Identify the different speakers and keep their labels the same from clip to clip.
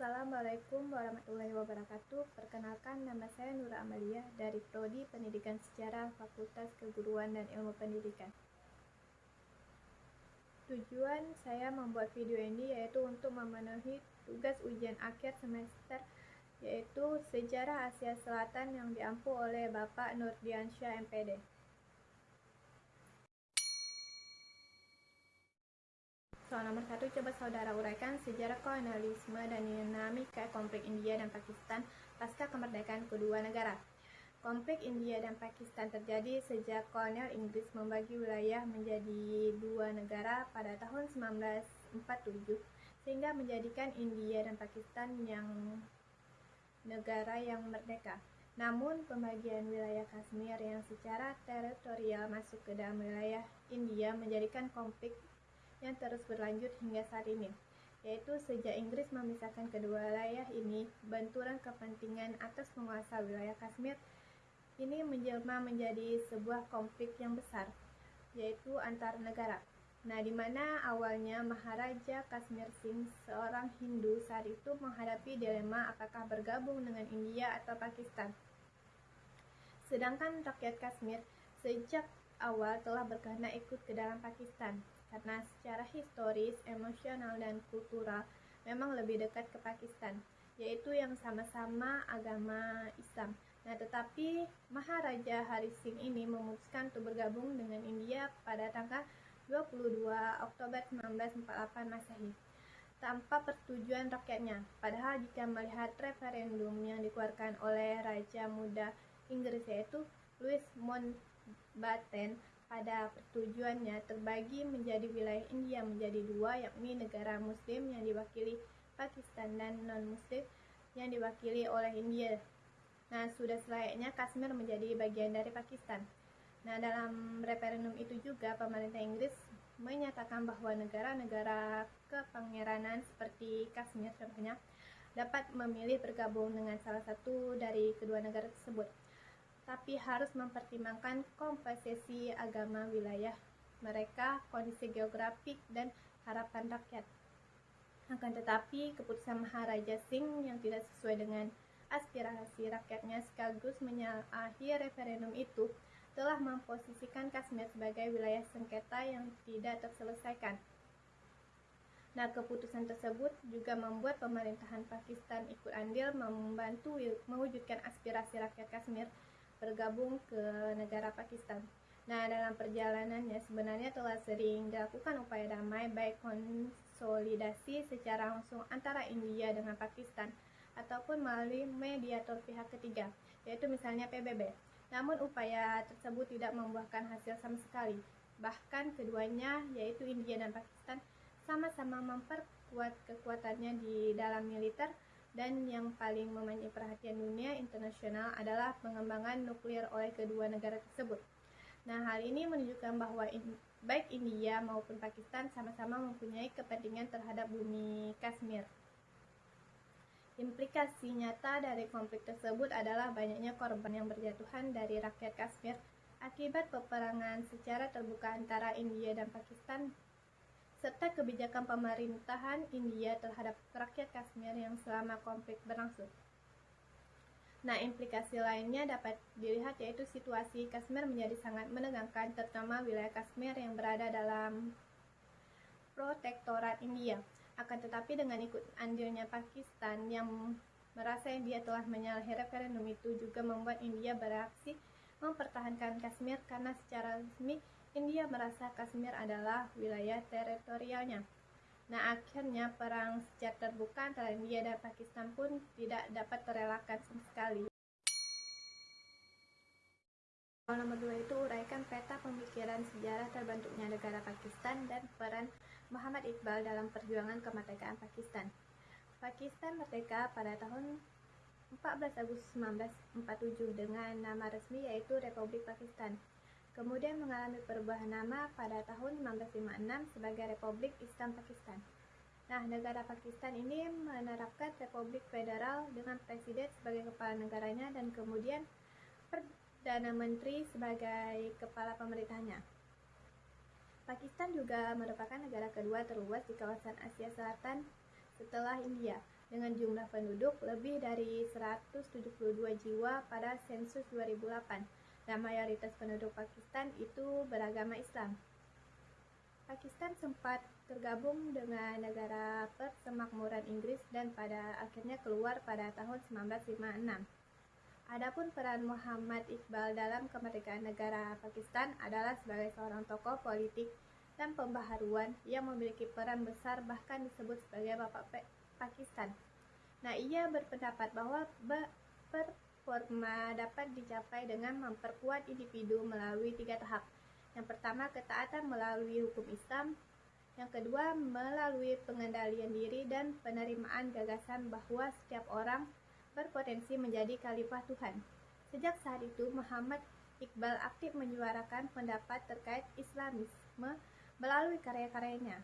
Speaker 1: Assalamualaikum warahmatullahi wabarakatuh. Perkenalkan, nama saya Nura Amalia dari Prodi Pendidikan Sejarah Fakultas Keguruan dan Ilmu Pendidikan. Tujuan saya membuat video ini yaitu untuk memenuhi tugas ujian akhir semester, yaitu Sejarah Asia Selatan yang diampu oleh Bapak Nurdiansyah MPD. Soal nomor 1, coba saudara uraikan sejarah kolonialisme dan dinamika konflik India dan Pakistan pasca kemerdekaan kedua negara. Konflik India dan Pakistan terjadi sejak kolonial Inggris membagi wilayah menjadi dua negara pada tahun 1947, sehingga menjadikan India dan Pakistan yang negara yang merdeka. Namun, pembagian wilayah Kashmir yang secara teritorial masuk ke dalam wilayah India menjadikan konflik yang terus berlanjut hingga saat ini, yaitu sejak Inggris memisahkan kedua wilayah ini, benturan kepentingan atas penguasa wilayah Kashmir ini menjelma menjadi sebuah konflik yang besar, yaitu antar negara. Nah, di mana awalnya Maharaja Kashmir Singh, seorang Hindu, saat itu menghadapi dilema apakah bergabung dengan India atau Pakistan. Sedangkan rakyat Kashmir sejak awal telah berkehendak ikut ke dalam Pakistan, karena secara historis, emosional, dan kultural memang lebih dekat ke Pakistan, yaitu yang sama-sama agama Islam. Nah, tetapi Maharaja Hari Singh ini memutuskan untuk bergabung dengan India pada tanggal 22 Oktober 1948 Masehi, tanpa persetujuan rakyatnya. Padahal jika melihat referendum yang dikeluarkan oleh Raja Muda Inggris, yaitu Louis Mountbatten, pada persetujuannya terbagi menjadi wilayah India menjadi dua, yakni negara Muslim yang diwakili Pakistan dan non-Muslim yang diwakili oleh India. Nah, sudah selayaknya Kashmir menjadi bagian dari Pakistan. Nah, dalam referendum itu juga pemerintah Inggris menyatakan bahwa negara-negara kepangeranan seperti Kashmir contohnya dapat memilih bergabung dengan salah satu dari kedua negara tersebut, tapi harus mempertimbangkan komposisi agama wilayah mereka, kondisi geografik, dan harapan rakyat. Akan tetapi, keputusan Maharaja Singh yang tidak sesuai dengan aspirasi rakyatnya sekaligus menyalahi referendum itu telah memposisikan Kashmir sebagai wilayah sengketa yang tidak terselesaikan. Nah, keputusan tersebut juga membuat pemerintahan Pakistan ikut andil membantu mewujudkan aspirasi rakyat Kashmir bergabung ke negara Pakistan. Nah, dalam perjalanannya sebenarnya telah sering dilakukan upaya damai, baik konsolidasi secara langsung antara India dengan Pakistan ataupun melalui mediator pihak ketiga, yaitu misalnya PBB. Namun upaya tersebut tidak membuahkan hasil sama sekali. Bahkan keduanya, yaitu India dan Pakistan, sama-sama memperkuat kekuatannya di dalam militer, dan yang paling memancing perhatian dunia internasional adalah pengembangan nuklir oleh kedua negara tersebut. Nah, hal ini menunjukkan bahwa baik India maupun Pakistan sama-sama mempunyai kepentingan terhadap bumi Kashmir. Implikasi nyata dari konflik tersebut adalah banyaknya korban yang berjatuhan dari rakyat Kashmir akibat peperangan secara terbuka antara India dan Pakistan, serta kebijakan pemerintahan India terhadap rakyat Kashmir yang selama konflik berlangsung. Nah, implikasi lainnya dapat dilihat, yaitu situasi Kashmir menjadi sangat menegangkan, terutama wilayah Kashmir yang berada dalam protektorat India. Akan tetapi dengan ikut andilnya Pakistan yang merasa India telah menyalahi referendum itu juga membuat India bereaksi mempertahankan Kashmir, karena secara resmi India merasa Kashmir adalah wilayah teritorialnya. Nah, akhirnya perang secara terbuka antara India dan Pakistan pun tidak dapat terelakkan sama sekali. Nomor 2 itu uraikan peta pemikiran sejarah terbentuknya negara Pakistan dan peran Muhammad Iqbal dalam perjuangan kemerdekaan Pakistan. Pakistan merdeka pada tahun 14 Agustus 1947 dengan nama resmi yaitu Republik Pakistan. Kemudian mengalami perubahan nama pada tahun 1956 sebagai Republik Islam Pakistan. Nah, negara Pakistan ini menerapkan Republik Federal dengan Presiden sebagai kepala negaranya dan kemudian Perdana Menteri sebagai kepala pemerintahnya. Pakistan juga merupakan negara kedua terluas di kawasan Asia Selatan setelah India. dengan jumlah penduduk lebih dari 172 jiwa pada sensus 2008, dan mayoritas penduduk Pakistan itu beragama Islam. Pakistan sempat tergabung dengan negara persemakmuran Inggris dan pada akhirnya keluar pada tahun 1956. Adapun peran Muhammad Iqbal dalam kemerdekaan negara Pakistan adalah sebagai seorang tokoh politik dan pembaharuan yang memiliki peran besar, bahkan disebut sebagai Bapak Pakistan. Nah, ia berpendapat bahwa performa dapat dicapai dengan memperkuat individu melalui 3 tahap. Yang pertama, ketaatan melalui hukum Islam. Yang kedua, melalui pengendalian diri dan penerimaan gagasan bahwa setiap orang berpotensi menjadi khalifah Tuhan. Sejak saat itu, Muhammad Iqbal aktif menyuarakan pendapat terkait Islamisme melalui karya-karyanya.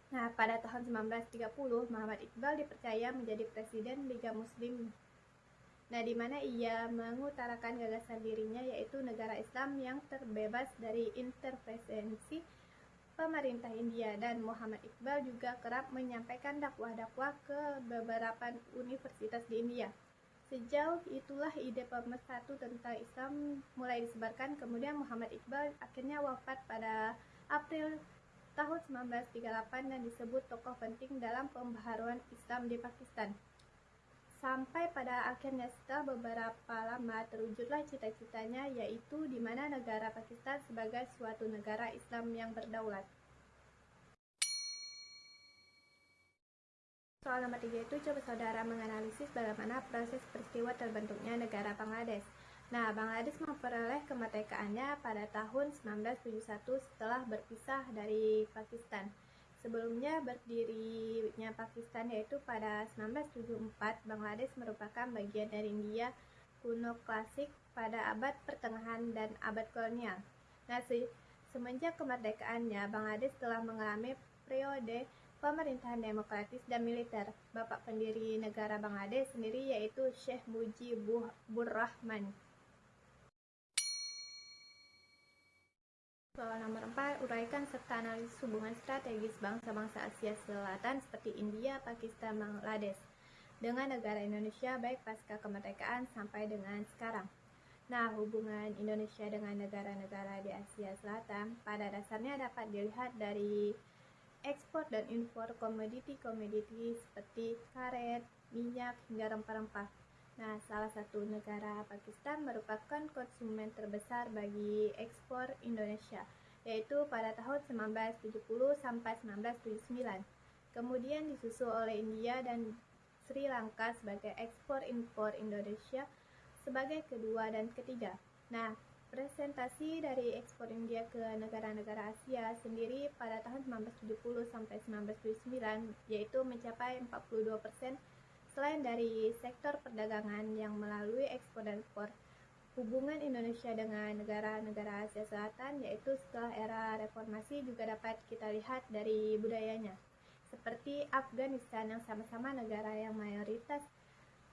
Speaker 1: Nah, pada tahun 1930, Muhammad Iqbal dipercaya menjadi Presiden Liga Muslim, nah di mana ia mengutarakan gagasan dirinya yaitu negara Islam yang terbebas dari intervensi pemerintah India, dan Muhammad Iqbal juga kerap menyampaikan dakwah-dakwah ke beberapa universitas di India. Sejauh itulah ide pemersatu tentang Islam mulai disebarkan. Kemudian Muhammad Iqbal akhirnya wafat pada April tahun 1938 dan disebut tokoh penting dalam pembaharuan Islam di Pakistan. Sampai pada akhirnya setelah beberapa lama terwujudlah cita-citanya, yaitu di mana negara Pakistan sebagai suatu negara Islam yang berdaulat. Soal nomor 3 itu coba saudara menganalisis bagaimana proses peristiwa terbentuknya negara Bangladesh. Nah, Bangladesh memperoleh kemerdekaannya pada tahun 1971 setelah berpisah dari Pakistan. Sebelumnya berdirinya Pakistan yaitu pada 1974, Bangladesh merupakan bagian dari India kuno klasik pada abad pertengahan dan abad kolonial. Nah, semenjak kemerdekaannya, Bangladesh telah mengalami periode pemerintahan demokratis dan militer. Bapak pendiri negara Bangladesh sendiri yaitu Syekh Mujibur Rahman. Soal nomor 4, uraikan serta analisis hubungan strategis bangsa-bangsa Asia Selatan seperti India, Pakistan, Bangladesh dengan negara Indonesia baik pasca kemerdekaan sampai dengan sekarang. Nah, hubungan Indonesia dengan negara-negara di Asia Selatan pada dasarnya dapat dilihat dari ekspor dan impor komoditi-komoditi seperti karet, minyak, hingga rempah-rempah. Nah, salah satu negara Pakistan merupakan konsumen terbesar bagi ekspor Indonesia, yaitu pada tahun 1970 sampai 1979. Kemudian disusul oleh India dan Sri Lanka sebagai ekspor-impor Indonesia sebagai kedua dan ketiga. Nah, presentasi dari ekspor India ke negara-negara Asia sendiri pada tahun 1970 sampai 1979 yaitu mencapai 42%. Selain dari sektor perdagangan yang melalui ekspor dan impor, hubungan Indonesia dengan negara-negara Asia Selatan yaitu setelah era reformasi juga dapat kita lihat dari budayanya. Seperti Afghanistan yang sama-sama negara yang mayoritas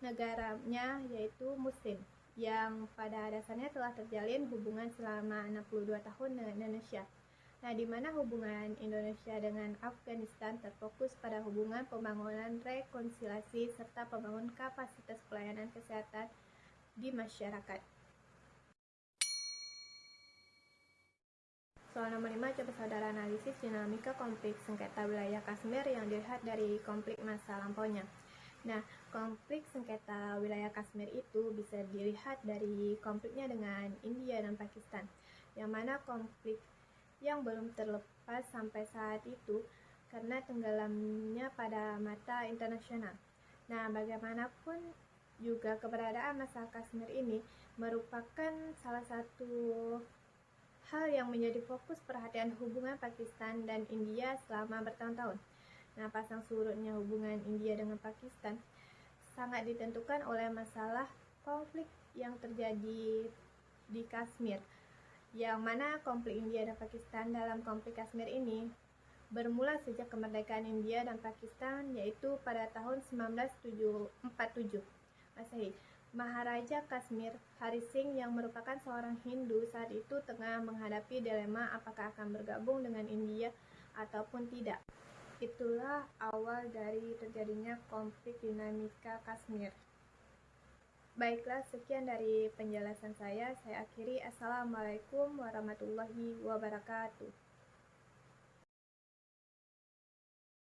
Speaker 1: negaranya yaitu Muslim, yang pada dasarnya telah terjalin hubungan selama 62 tahun dengan Indonesia. Nah, di mana hubungan Indonesia dengan Afghanistan terfokus pada hubungan pembangunan rekonsiliasi serta pembangunan kapasitas pelayanan kesehatan di masyarakat. Soal nomor 5, coba saudara analisis dinamika konflik sengketa wilayah Kashmir yang dilihat dari konflik masa lampaunya. Nah, konflik sengketa wilayah Kashmir itu bisa dilihat dari konfliknya dengan India dan Pakistan, yang mana konflik yang belum terlepas sampai saat itu karena tenggelamnya pada mata internasional. Nah, bagaimanapun juga keberadaan masalah Kashmir ini merupakan salah satu hal yang menjadi fokus perhatian hubungan Pakistan dan India selama bertahun-tahun. Nah, pasang surutnya hubungan India dengan Pakistan sangat ditentukan oleh masalah konflik yang terjadi di Kashmir, yang mana konflik India dan Pakistan dalam konflik Kashmir ini bermula sejak kemerdekaan India dan Pakistan yaitu pada tahun 1947 Masehi. Maharaja Kashmir Hari Singh yang merupakan seorang Hindu saat itu tengah menghadapi dilema apakah akan bergabung dengan India ataupun tidak. Itulah awal dari terjadinya konflik dinamika Kashmir. Baiklah, sekian dari penjelasan saya. Saya akhiri. Assalamualaikum warahmatullahi wabarakatuh.